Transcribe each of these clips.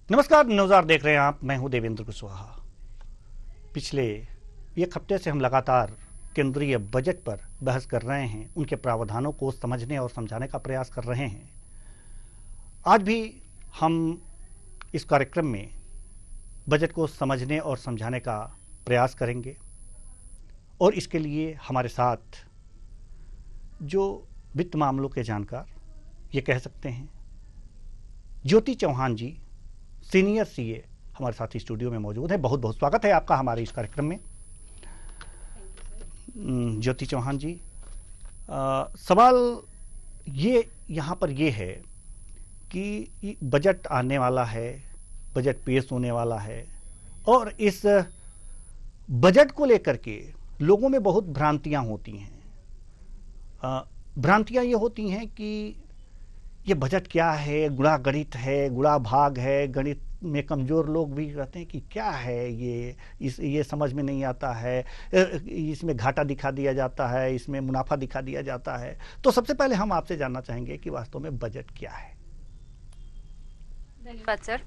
नमस्कार, न्यूज़ार देख रहे हैं आप। मैं हूं देवेंद्र कुशवाहा। पिछले एक हफ्ते से हम लगातार केंद्रीय बजट पर बहस कर रहे हैं, उनके प्रावधानों को समझने और समझाने का प्रयास कर रहे हैं। आज भी हम इस कार्यक्रम में बजट को समझने और समझाने का प्रयास करेंगे और इसके लिए हमारे साथ जो वित्त मामलों के जानकार, ये कह सकते हैं, ज्योति चौहान जी, सीनियर सीए, हमारे साथ स्टूडियो में मौजूद है। बहुत बहुत स्वागत है आपका हमारे इस कार्यक्रम में। ज्योति चौहान जी, सवाल ये यहाँ पर ये है कि बजट आने वाला है, बजट पेश होने वाला है और इस बजट को लेकर के लोगों में बहुत भ्रांतियाँ होती हैं। भ्रांतियाँ ये होती हैं कि ये बजट क्या है, गुणा गणित है, गुणा भाग है। गणित में कमज़ोर लोग भी कहते हैं कि क्या है ये समझ में नहीं आता है, इसमें घाटा दिखा दिया जाता है, इसमें मुनाफा दिखा दिया जाता है। तो सबसे पहले हम आपसे जानना चाहेंगे कि वास्तव में बजट क्या है। धन्यवाद सर।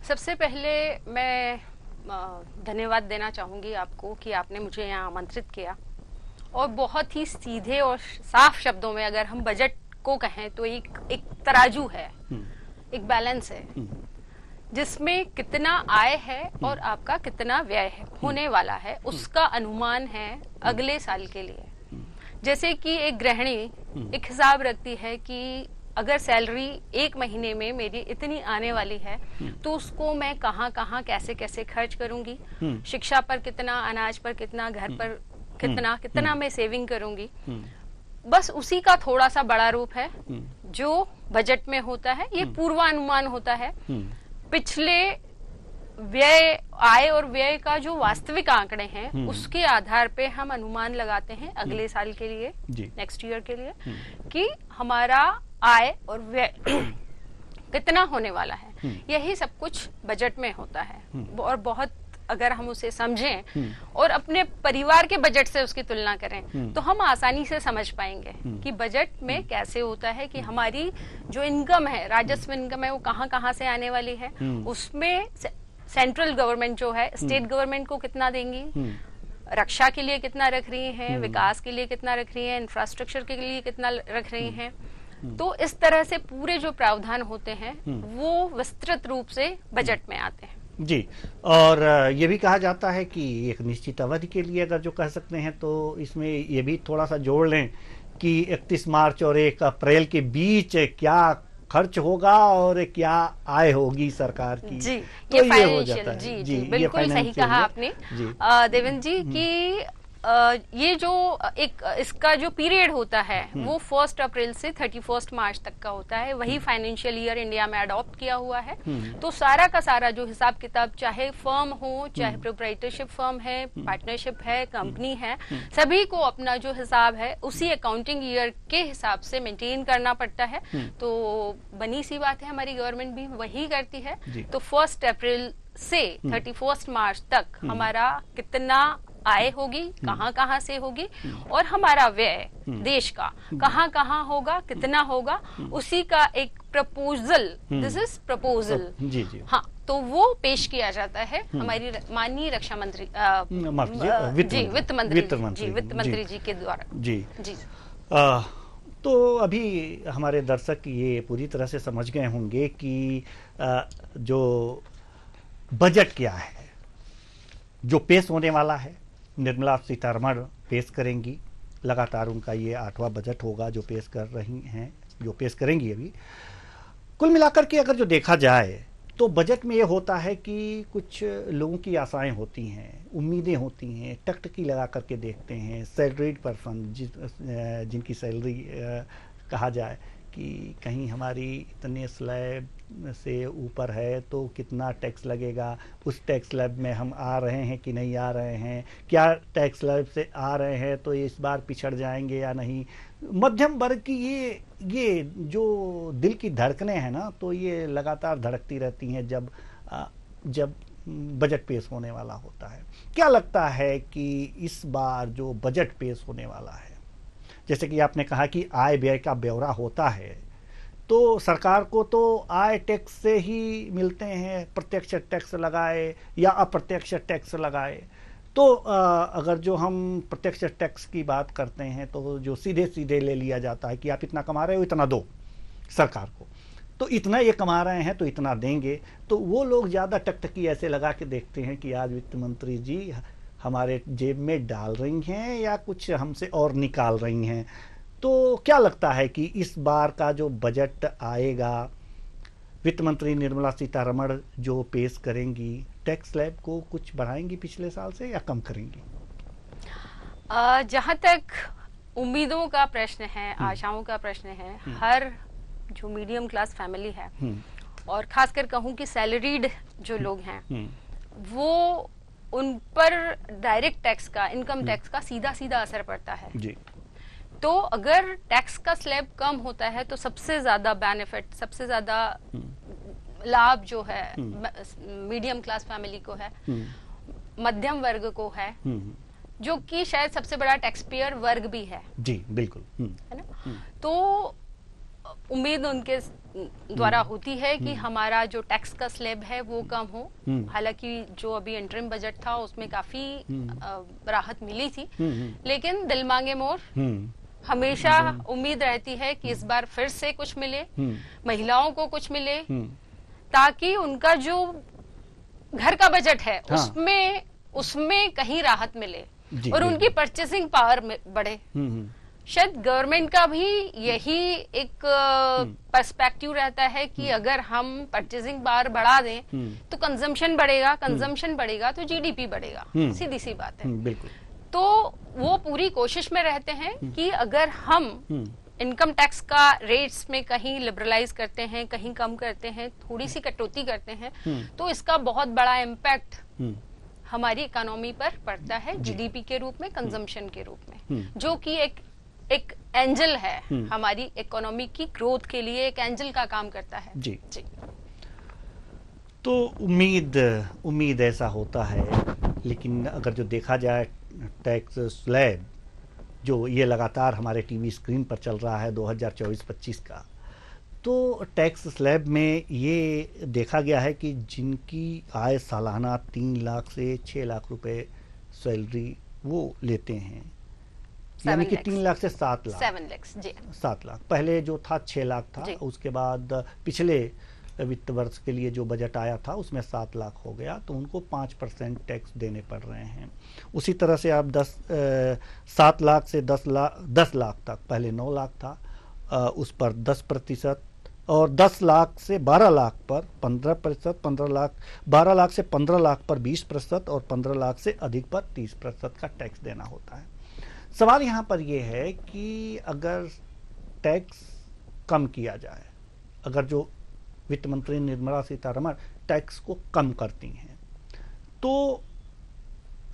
सबसे पहले मैं धन्यवाद देना चाहूँगी आपको कि आपने मुझे यहाँ आमंत्रित किया और बहुत ही सीधे और साफ शब्दों में अगर हम बजट को कहें तो एक तराजू है, एक बैलेंस है जिसमें कितना आय है और आपका कितना व्यय है होने वाला है, उसका अनुमान है अगले साल के लिए। जैसे कि एक गृहिणी एक हिसाब रखती है कि अगर सैलरी एक महीने में मेरी इतनी आने वाली है तो उसको मैं कहाँ कहाँ कैसे कैसे खर्च करूंगी, शिक्षा पर कितना, अनाज पर कितना, घर पर कितना मैं सेविंग करूंगी। बस उसी का थोड़ा सा बड़ा रूप है जो बजट में होता है। ये पूर्वानुमान होता है। पिछले व्यय, आय और व्यय का जो वास्तविक आंकड़े हैं उसके आधार पे हम अनुमान लगाते हैं अगले साल के लिए, नेक्स्ट ईयर के लिए, कि हमारा आय और व्यय कितना होने वाला है। यही सब कुछ बजट में होता है और बहुत अगर हम उसे समझें और अपने परिवार के बजट से उसकी तुलना करें तो हम आसानी से समझ पाएंगे कि बजट में कैसे होता है कि हमारी जो इनकम है, राजस्व इनकम है, वो कहाँ कहाँ से आने वाली है। उसमें सेंट्रल गवर्नमेंट जो है स्टेट गवर्नमेंट को कितना देंगी, रक्षा के लिए कितना रख रही हैं, विकास के लिए कितना रख रही हैं, इंफ्रास्ट्रक्चर के लिए कितना रख रही हैं। तो इस तरह से पूरे जो प्रावधान होते हैं वो विस्तृत रूप से बजट में आते हैं जी। और ये भी कहा जाता है कि एक निश्चित अवधि के लिए अगर जो कह सकते हैं तो इसमें ये भी थोड़ा सा जोड़ लें कि 31 मार्च और 1 अप्रैल के बीच क्या खर्च होगा और क्या आय होगी सरकार की। जी, तो ये हो जाता है। जी, बिल्कुल सही कहा आपने देवेंद्र जी कि ये जो एक इसका जो पीरियड होता है वो 1 अप्रैल से 31 मार्च तक का होता है। वही फाइनेंशियल ईयर इंडिया में अडॉप्ट किया हुआ है। तो सारा का सारा जो हिसाब किताब, चाहे फर्म हो, चाहे प्रोप्राइटरशिप फर्म है, पार्टनरशिप है, कंपनी है, सभी को अपना जो हिसाब है उसी अकाउंटिंग ईयर के हिसाब से मेंटेन करना पड़ता है। तो बनी सी बात है, हमारी गवर्नमेंट भी वही करती है। तो 1 अप्रैल से 31 मार्च तक हमारा कितना आय होगी, कहाँ कहाँ से होगी, और हमारा व्यय देश का कहाँ कहाँ होगा, कितना होगा, उसी का एक प्रपोजल, दिस इज प्रपोजल, हाँ, तो वो पेश किया जाता है हमारी माननीय रक्षा मंत्री, वित्त मंत्री जी के द्वारा। जी। तो अभी हमारे दर्शक ये पूरी तरह से समझ गए होंगे कि जो बजट क्या है, जो पेश होने वाला है। निर्मला सीतारमण पेश करेंगी, लगातार उनका ये 8वां बजट होगा जो पेश कर रही हैं, जो पेश करेंगी। अभी कुल मिलाकर के अगर जो देखा जाए तो बजट में ये होता है कि कुछ लोगों की आशाएं होती हैं, उम्मीदें होती हैं, टकटकी लगा करके देखते हैं। सैलरीड पर्सन जिनकी सैलरी कहा जाए कि कहीं हमारी इतने स्लैब से ऊपर है तो कितना टैक्स लगेगा, उस टैक्स स्लैब में हम आ रहे हैं कि नहीं आ रहे हैं, क्या टैक्स स्लैब से आ रहे हैं तो इस बार पिछड़ जाएंगे या नहीं। मध्यम वर्ग की ये जो दिल की धड़कनें हैं ना, तो ये लगातार धड़कती रहती हैं जब बजट पेश होने वाला होता है। क्या लगता है कि इस बार जो बजट पेश होने वाला है, जैसे कि आपने कहा कि आय व्यय का ब्यौरा होता है, तो सरकार को तो आय टैक्स से ही मिलते हैं, प्रत्यक्ष टैक्स लगाए या अप्रत्यक्ष टैक्स लगाए। तो अगर जो हम प्रत्यक्ष टैक्स की बात करते हैं तो जो सीधे सीधे ले लिया जाता है कि आप इतना कमा रहे हो इतना दो सरकार को, तो इतना ये कमा रहे हैं तो इतना देंगे। तो वो लोग ज़्यादा टकटकी ऐसे लगा के देखते हैं कि आज वित्त मंत्री जी हमारे जेब में डाल रही हैं या कुछ हमसे और निकाल रही हैं। तो क्या लगता है कि इस बार का जो बजट आएगा, वित्त मंत्री निर्मला सीतारमण जो पेश करेंगी, टैक्स स्लैब को कुछ बढ़ाएंगी पिछले साल से या कम करेंगी? जहां तक उम्मीदों का प्रश्न है, आशाओं का प्रश्न है, हर जो मीडियम क्लास फैमिली है और खासकर कहूं कि सैलरीड जो लोग हैं, वो उन पर डायरेक्ट टैक्स का, इनकम टैक्स का सीधा सीधा असर पड़ता है जी। तो अगर टैक्स का स्लैब कम होता है तो सबसे ज्यादा बेनिफिट, सबसे ज्यादा लाभ जो है मीडियम क्लास फैमिली को है, मध्यम वर्ग को है, जो कि शायद सबसे बड़ा टैक्स पेयर वर्ग भी है। जी बिल्कुल। है ना? तो उम्मीद उनके द्वारा होती है कि हमारा जो टैक्स का स्लैब है वो कम हो। हालांकि जो अभी इंटरिम बजट था उसमें काफी राहत मिली थी, लेकिन दिल मांगे मोर हमेशा उम्मीद रहती है कि इस बार फिर से कुछ मिले, महिलाओं को कुछ मिले, ताकि उनका जो घर का बजट है उसमें कहीं राहत मिले और उनकी परचेसिंग पावर बढ़े। शायद गवर्नमेंट का भी यही एक पर्सपेक्टिव रहता है कि अगर हम परचेसिंग पावर बढ़ा दें तो कंजम्पशन बढ़ेगा, कंजम्पशन बढ़ेगा तो जीडीपी बढ़ेगा। सीधी सी बात है। बिल्कुल। तो वो पूरी कोशिश में रहते हैं कि अगर हम इनकम टैक्स का रेट्स में कहीं लिबरलाइज करते हैं, कहीं कम करते हैं, थोड़ी सी कटौती करते हैं, तो इसका बहुत बड़ा इम्पैक्ट हमारी इकोनॉमी पर पड़ता है, जीडीपी के रूप में, कंजम्पशन के रूप में, जो कि एक एंजल है हमारी इकोनॉमी की ग्रोथ के लिए, एक एंजल का काम करता है। जी। तो उम्मीद ऐसा होता है, लेकिन अगर जो देखा जाए टैक्स स्लैब जो ये लगातार हमारे टीवी स्क्रीन पर चल रहा है 2024-25 का, तो टैक्स स्लैब में ये देखा गया है कि जिनकी आय सालाना 3 लाख से 6 लाख रुपए सैलरी वो लेते हैं, यानी कि 3 लाख से 7 लाख, 7 लाख जी, 7 लाख। पहले जो था 6 लाख था, उसके बाद पिछले वित्त वर्ष के लिए जो बजट आया था उसमें 7 लाख हो गया, तो उनको 5% टैक्स देने पड़ रहे हैं। उसी तरह से आप 7 लाख से 10 लाख तक, पहले 9 लाख था, उस पर 10%, और 10 लाख से 12 लाख पर 15%, 12 लाख से 15 लाख पर 20% और 15 लाख से अधिक पर 30% का टैक्स देना होता है। सवाल यहाँ पर यह है कि अगर टैक्स कम किया जाए, अगर जो वित्त मंत्री निर्मला सीतारमण टैक्स को कम करती हैं, तो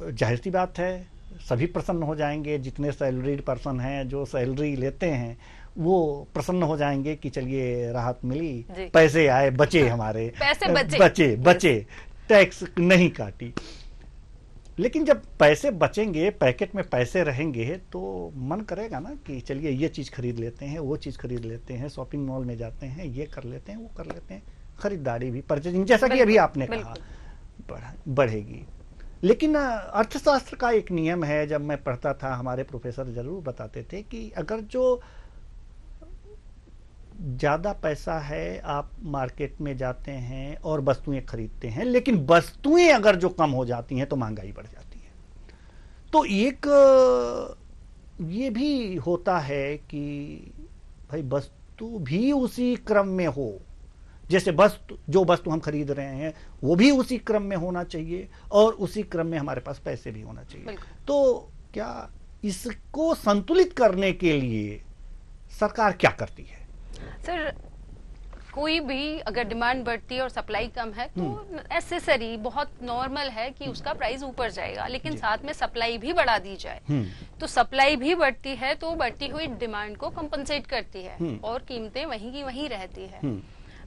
जाहिर सी बात है सभी प्रसन्न हो जाएंगे। जितने सैलरीड पर्सन हैं, जो सैलरी लेते हैं, वो प्रसन्न हो जाएंगे कि चलिए राहत मिली, पैसे आए, बचे हमारे, पैसे बचे, टैक्स नहीं काटी। लेकिन जब पैसे बचेंगे, पैकेट में पैसे रहेंगे, तो मन करेगा ना कि चलिए ये चीज़ खरीद लेते हैं, वो चीज़ खरीद लेते हैं, शॉपिंग मॉल में जाते हैं, ये कर लेते हैं, वो कर लेते हैं, खरीदारी भी, परचेजिंग, जैसा कि अभी आपने कहा, बढ़ेगी। लेकिन अर्थशास्त्र का एक नियम है, जब मैं पढ़ता था हमारे प्रोफेसर जरूर बताते थे कि अगर जो ज़्यादा पैसा है, आप मार्केट में जाते हैं और वस्तुएं खरीदते हैं, लेकिन वस्तुएं अगर जो कम हो जाती हैं तो महंगाई बढ़ जाती है। तो एक ये भी होता है कि भाई वस्तु भी उसी क्रम में हो, जैसे जो वस्तु हम खरीद रहे हैं वो भी उसी क्रम में होना चाहिए और उसी क्रम में हमारे पास पैसे भी होना चाहिए। तो क्या इसको संतुलित करने के लिए सरकार क्या करती है? सर, कोई भी अगर डिमांड बढ़ती है और सप्लाई कम है तो नेसेसरी, बहुत नॉर्मल है कि उसका प्राइस ऊपर जाएगा, लेकिन साथ में सप्लाई भी बढ़ा दी जाए तो सप्लाई भी बढ़ती है, तो बढ़ती हुई डिमांड को कंपनसेट करती है और कीमतें वहीं की वहीं रहती है।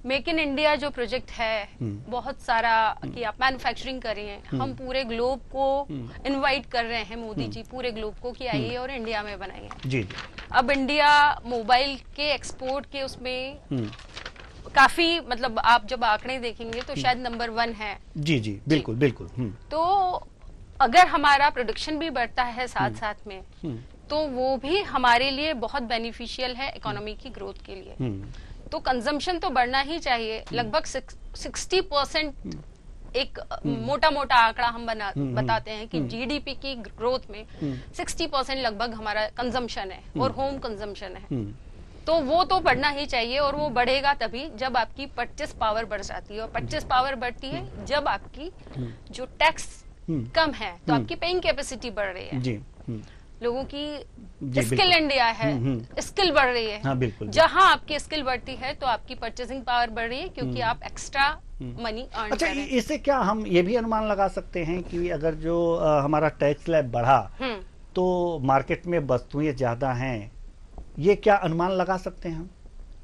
मेक इन इंडिया जो प्रोजेक्ट है बहुत सारा कि आप मैन्युफैक्चरिंग करिए, हम पूरे ग्लोब को इनवाइट कर रहे हैं, मोदी जी पूरे ग्लोब को कि आइए और इंडिया में बनाइए। जी जी। अब इंडिया मोबाइल के एक्सपोर्ट के उसमें काफी मतलब आप जब आंकड़े देखेंगे तो शायद नंबर 1 है। जी जी बिल्कुल बिल्कुल। तो अगर हमारा प्रोडक्शन भी बढ़ता है साथ साथ में तो वो भी हमारे लिए बहुत बेनिफिशियल है इकोनॉमी की ग्रोथ के लिए। तो कंजम्पशन तो बढ़ना ही चाहिए। लगभग 60% एक मोटा मोटा आंकड़ा हम बताते हैं कि जीडीपी की ग्रोथ में 60% लगभग हमारा कंजम्पशन है और होम कंजम्पशन है। तो वो तो बढ़ना ही चाहिए और वो बढ़ेगा तभी जब आपकी परचेस पावर बढ़ जाती है, और परचेस पावर बढ़ती है जब आपकी जो टैक्स कम है तो आपकी पेइंग कैपेसिटी बढ़ रही है। जी। लोगों की स्किल इंडिया है, स्किल बढ़ रही है। हाँ, बिल्कुल। जहां आपकी स्किल बढ़ती है तो आपकी परचेसिंग पावर बढ़ रही है क्योंकि आप एक्स्ट्रा मनी अर्न अच्छा, कर रहे हैं। इससे क्या हम ये भी अनुमान लगा सकते हैं कि अगर जो हमारा टैक्स स्लैब बढ़ा तो मार्केट में वस्तुएं ज्यादा हैं, ये क्या अनुमान लगा सकते हैं हम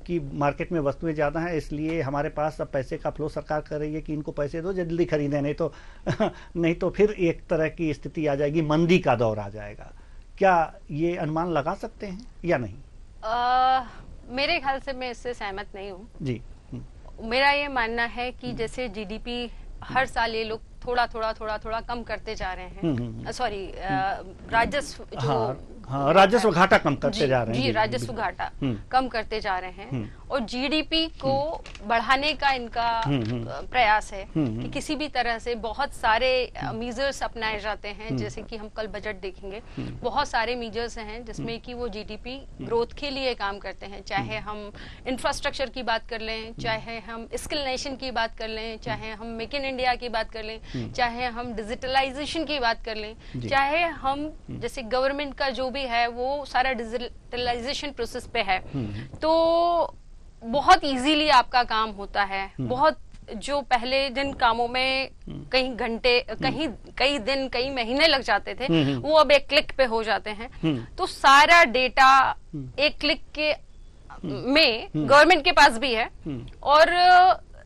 कि मार्केट में वस्तुएं ज्यादा हैं इसलिए हमारे पास अब पैसे का फ्लो सरकार कर रही है कि इनको पैसे दो जल्दी खरीदें, नहीं तो फिर एक तरह की स्थिति आ जाएगी, मंदी का दौर आ जाएगा। क्या ये अनुमान लगा सकते हैं या नहीं? मेरे ख्याल से मैं इससे सहमत नहीं हूँ। जी। मेरा ये मानना है कि जैसे जीडीपी हर साल ये लोग थोड़ा थोड़ा कम करते जा रहे हैं। सॉरी, राजस्व जो राजस्व घाटा कम करते जा रहे हैं। जी, राजस्व घाटा कम करते जा रहे हैं और जीडीपी को बढ़ाने का इनका प्रयास है कि किसी भी तरह से बहुत सारे मेजर्स अपनाए जाते हैं। जैसे कि हम कल बजट देखेंगे, बहुत सारे मेजर्स हैं जिसमें कि वो जीडीपी ग्रोथ के लिए काम करते हैं। चाहे हम इंफ्रास्ट्रक्चर की बात कर लें, चाहे हम स्किल नेशन की बात कर लें, चाहे हम मेक इन इंडिया की बात कर लें, चाहे हम डिजिटलाइजेशन की बात कर लें, चाहे हम जैसे गवर्नमेंट का जो भी है वो सारा डिजिटलाइजेशन प्रोसेस पे है। तो बहुत इजीली आपका काम होता है। बहुत जो पहले जिन कामों में कई घंटे, कई दिन, कई महीने लग जाते थे, वो अब एक क्लिक पे हो जाते हैं। तो सारा डेटा एक क्लिक के में गवर्नमेंट के पास भी है और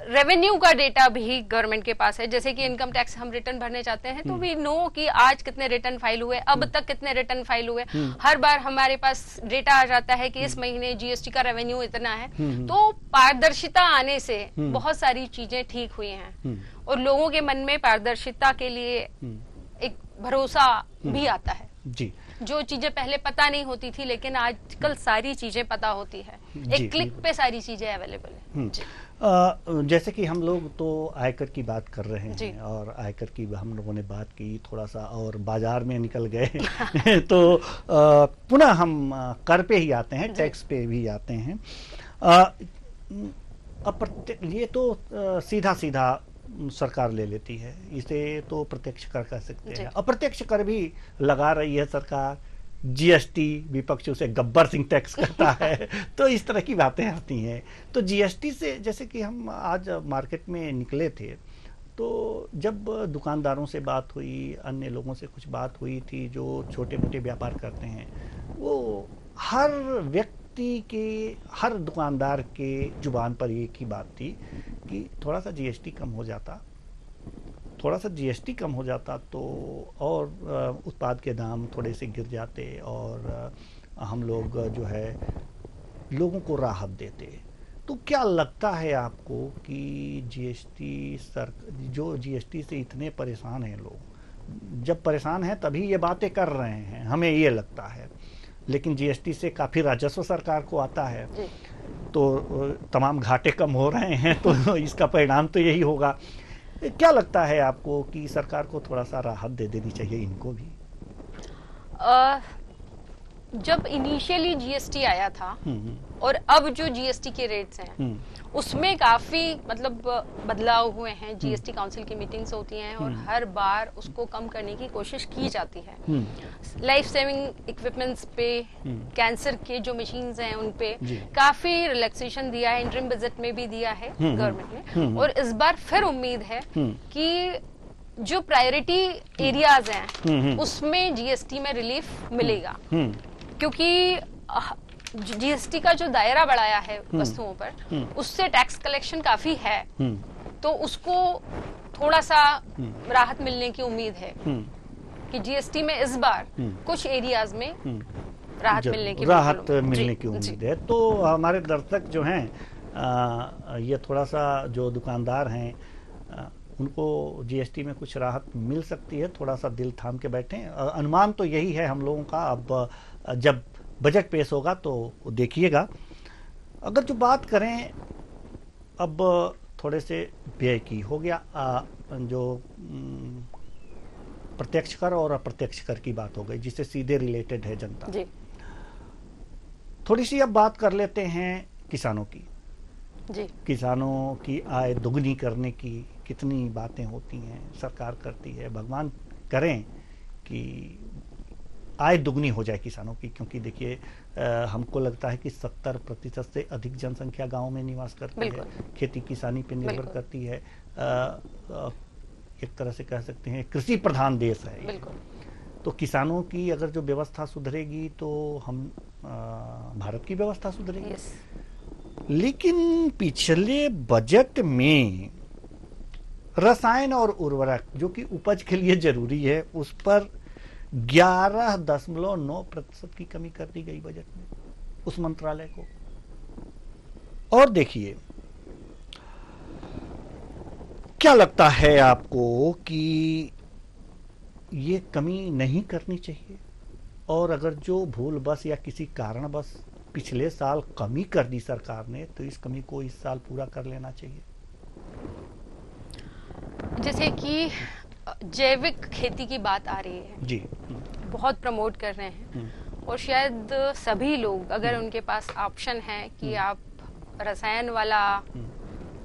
रेवेन्यू का डेटा भी गवर्नमेंट के पास है। जैसे कि इनकम टैक्स हम रिटर्न भरने चाहते हैं तो वी नो कि आज कितने रिटर्न फाइल हुए, अब तक कितने रिटर्न फाइल हुए। हर बार हमारे पास डेटा आ जाता है कि इस महीने जीएसटी का रेवेन्यू इतना है। तो पारदर्शिता आने से बहुत सारी चीजें ठीक हुई हैं और लोगों के मन में पारदर्शिता के लिए एक भरोसा भी आता है। जी। जो चीजें पहले पता नहीं होती थी लेकिन आजकल सारी चीजें पता होती है, एक क्लिक पे सारी चीजें अवेलेबल है। जैसे कि हम लोग तो आयकर की बात कर रहे हैं और आयकर की हम लोगों ने बात की थोड़ा सा और बाजार में निकल गए तो पुनः हम कर पे ही आते हैं, टैक्स पे भी आते हैं। ये तो सीधा सीधा सरकार ले लेती है, इसे तो प्रत्यक्ष कर कह सकते हैं। अप्रत्यक्ष कर भी लगा रही है सरकार, जीएसटी विपक्ष उसे गब्बर सिंह टैक्स करता है तो इस तरह की बातें आती हैं। तो जीएसटी से जैसे कि हम आज मार्केट में निकले थे तो जब दुकानदारों से बात हुई, अन्य लोगों से कुछ बात हुई थी जो छोटे मोटे व्यापार करते हैं, वो हर व्यक्ति के, हर दुकानदार के जुबान पर एक ही बात थी कि थोड़ा सा जीएसटी कम हो जाता, थोड़ा सा जीएसटी कम हो जाता तो और उत्पाद के दाम थोड़े से गिर जाते और हम लोग जो है लोगों को राहत देते। तो क्या लगता है आपको कि जो जीएसटी से इतने परेशान हैं लोग, जब परेशान हैं तभी ये बातें कर रहे हैं, हमें ये लगता है, लेकिन जीएसटी से काफी राजस्व सरकार को आता है तो तमाम घाटे कम हो रहे हैं तो इसका परिणाम तो यही होगा। क्या लगता है आपको कि सरकार को थोड़ा सा राहत दे देनी चाहिए इनको भी? जब इनिशियली जीएसटी आया था और अब जो जीएसटी के रेट्स हैं उसमें काफी मतलब बदलाव हुए हैं। जीएसटी काउंसिल की मीटिंग्स होती हैं और हर बार उसको कम करने की कोशिश की जाती है। लाइफ सेविंग इक्विपमेंट्स पे, कैंसर के जो मशीन्स हैं उन पे काफी रिलैक्सेशन दिया है, इंटरिम बजट में भी दिया है गवर्नमेंट ने। और इस बार फिर उम्मीद है कि जो प्रायोरिटी एरियाज हैं उसमें जीएसटी में रिलीफ मिलेगा, क्योंकि जीएसटी का जो दायरा बढ़ाया है वस्तुओं पर, उससे टैक्स कलेक्शन काफी है, तो उसको थोड़ा सा राहत मिलने की उम्मीद है कि जीएसटी में इस बार कुछ एरियाज में राहत मिलने की उम्मीद है। तो हमारे दर्शक जो हैं, ये थोड़ा सा जो दुकानदार हैं, उनको जीएसटी में कुछ राहत मिल सकती है, थोड़ा सा दिल थाम के बैठें। अनुमान तो यही है हम लोगों का। अब जब बजट पेश होगा तो देखिएगा। अगर जो बात करें अब थोड़े से व्यय की, हो गया जो प्रत्यक्ष कर और अप्रत्यक्ष कर की बात हो गई, जिससे सीधे रिलेटेड है जनता जी। थोड़ी सी अब बात कर लेते हैं किसानों की जी। किसानों की आय दुगनी करने की कितनी बातें होती हैं, सरकार करती है। भगवान करें कि आय दुगनी हो जाए किसानों की, क्योंकि देखिए हमको लगता है कि 70% से अधिक जनसंख्या गांव में निवास करती है, खेती किसानी पे निर्भर करती है। एक तरह से कह सकते हैं कृषि प्रधान देश है। तो किसानों की अगर जो व्यवस्था सुधरेगी तो हम भारत की व्यवस्था सुधरेगी। लेकिन पिछले बजट में रसायन और उर्वरक जो कि उपज के लिए जरूरी है, उस पर 11.9% की कमी कर दी गई बजट में उस मंत्रालय को। और देखिए, क्या लगता है आपको कि ये कमी नहीं करनी चाहिए? और अगर जो भूल बस या किसी कारण बस पिछले साल कमी कर दी सरकार ने, तो इस कमी को इस साल पूरा कर लेना चाहिए। जैसे कि जैविक खेती की बात आ रही है जी, बहुत प्रमोट कर रहे हैं, और शायद सभी लोग, अगर उनके पास ऑप्शन है कि आप रसायन वाला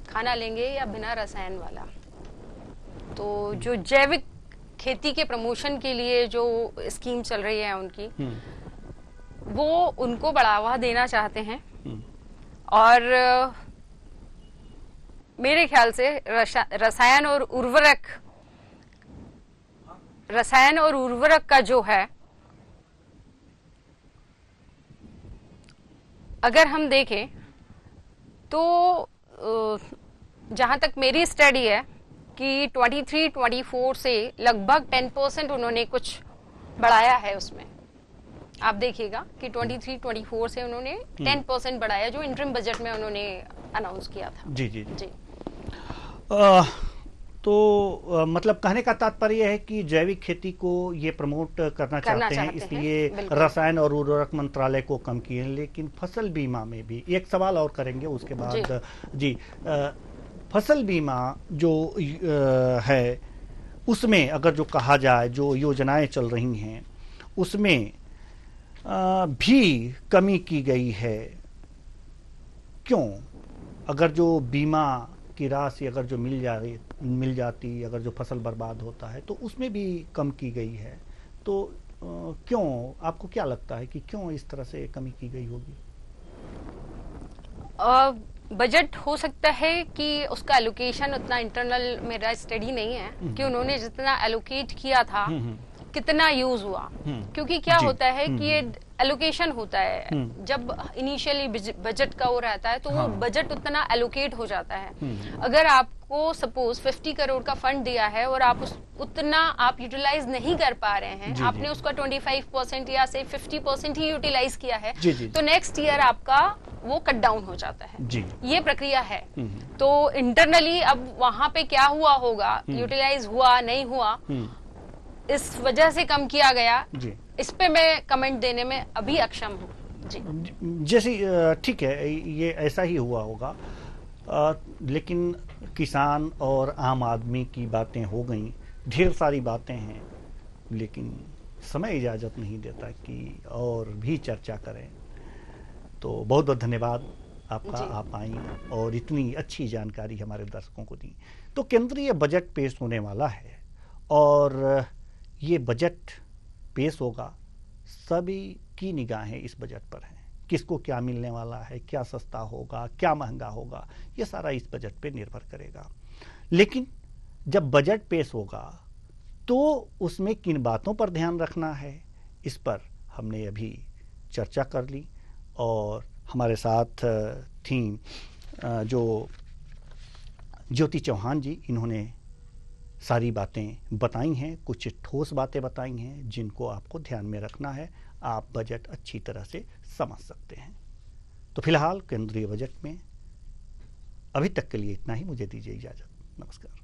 खाना लेंगे या बिना रसायन वाला, तो जो जैविक खेती के प्रमोशन के लिए जो स्कीम चल रही है उनकी, वो उनको बढ़ावा देना चाहते हैं। और मेरे ख्याल से रसायन और उर्वरक का जो है, अगर हम देखें तो जहां तक मेरी स्टडी है कि 23-24 से लगभग 10% उन्होंने कुछ बढ़ाया है उसमें। आप देखिएगा कि 23-24 से उन्होंने 10% बढ़ाया, जो इंटरिम बजट में उन्होंने अनाउंस किया था। जी जी जी, जी। तो मतलब कहने का तात्पर्य है कि जैविक खेती को ये प्रमोट करना चाहते हैं, इसलिए रसायन और उर्वरक मंत्रालय को कम किए। लेकिन फसल बीमा में भी एक सवाल और करेंगे उसके बाद जी। फसल बीमा जो है, उसमें अगर जो कहा जाए, जो योजनाएं चल रही हैं उसमें भी कमी की गई है। क्यों? अगर जो बीमा की राशि अगर जो मिल जाती, अगर जो फसल बर्बाद होता है तो उसमें भी कम की गई है, तो क्यों? आपको क्या लगता है कि क्यों इस तरह से कमी की गई होगी? बजट हो सकता है कि उसका एलोकेशन उतना, इंटरनल मेरा स्टडी नहीं है कि उन्होंने जितना एलोकेट किया था कितना यूज हुआ। क्योंकि क्या होता है कि ये एलोकेशन होता है, जब इनिशियली बजट का वो रहता है तो वो बजट उतना एलोकेट हो जाता है। अगर आपको सपोज 50 करोड़ का फंड दिया है और आप उतना आप यूटिलाइज नहीं कर पा रहे हैं, आपने उसका 25% या से 50% ही यूटिलाइज किया है, तो नेक्स्ट ईयर आपका वो कट डाउन हो जाता है। ये प्रक्रिया है। तो इंटरनली अब वहां पे क्या हुआ होगा, यूटिलाइज हुआ नहीं हुआ, इस वजह से कम किया गया, इस पे मैं कमेंट देने में अभी अक्षम हूँ जी। जैसे ठीक है, ये ऐसा ही हुआ होगा। लेकिन किसान और आम आदमी की बातें हो गई, ढेर सारी बातें हैं, लेकिन समय इजाजत नहीं देता कि और भी चर्चा करें। तो बहुत बहुत धन्यवाद आपका, आप आई और इतनी अच्छी जानकारी हमारे दर्शकों को दी। तो केंद्रीय बजट पेश होने वाला है और ये बजट पेश होगा, सभी की निगाहें इस बजट पर हैं। किसको क्या मिलने वाला है, क्या सस्ता होगा, क्या महंगा होगा, ये सारा इस बजट पे निर्भर करेगा। लेकिन जब बजट पेश होगा तो उसमें किन बातों पर ध्यान रखना है, इस पर हमने अभी चर्चा कर ली। और हमारे साथ थी जो ज्योति चौहान जी, इन्होंने सारी बातें बताई हैं, कुछ ठोस बातें बताई हैं जिनको आपको ध्यान में रखना है, आप बजट अच्छी तरह से समझ सकते हैं। तो फिलहाल केंद्रीय बजट में अभी तक के लिए इतना ही, मुझे दीजिए इजाज़त। नमस्कार।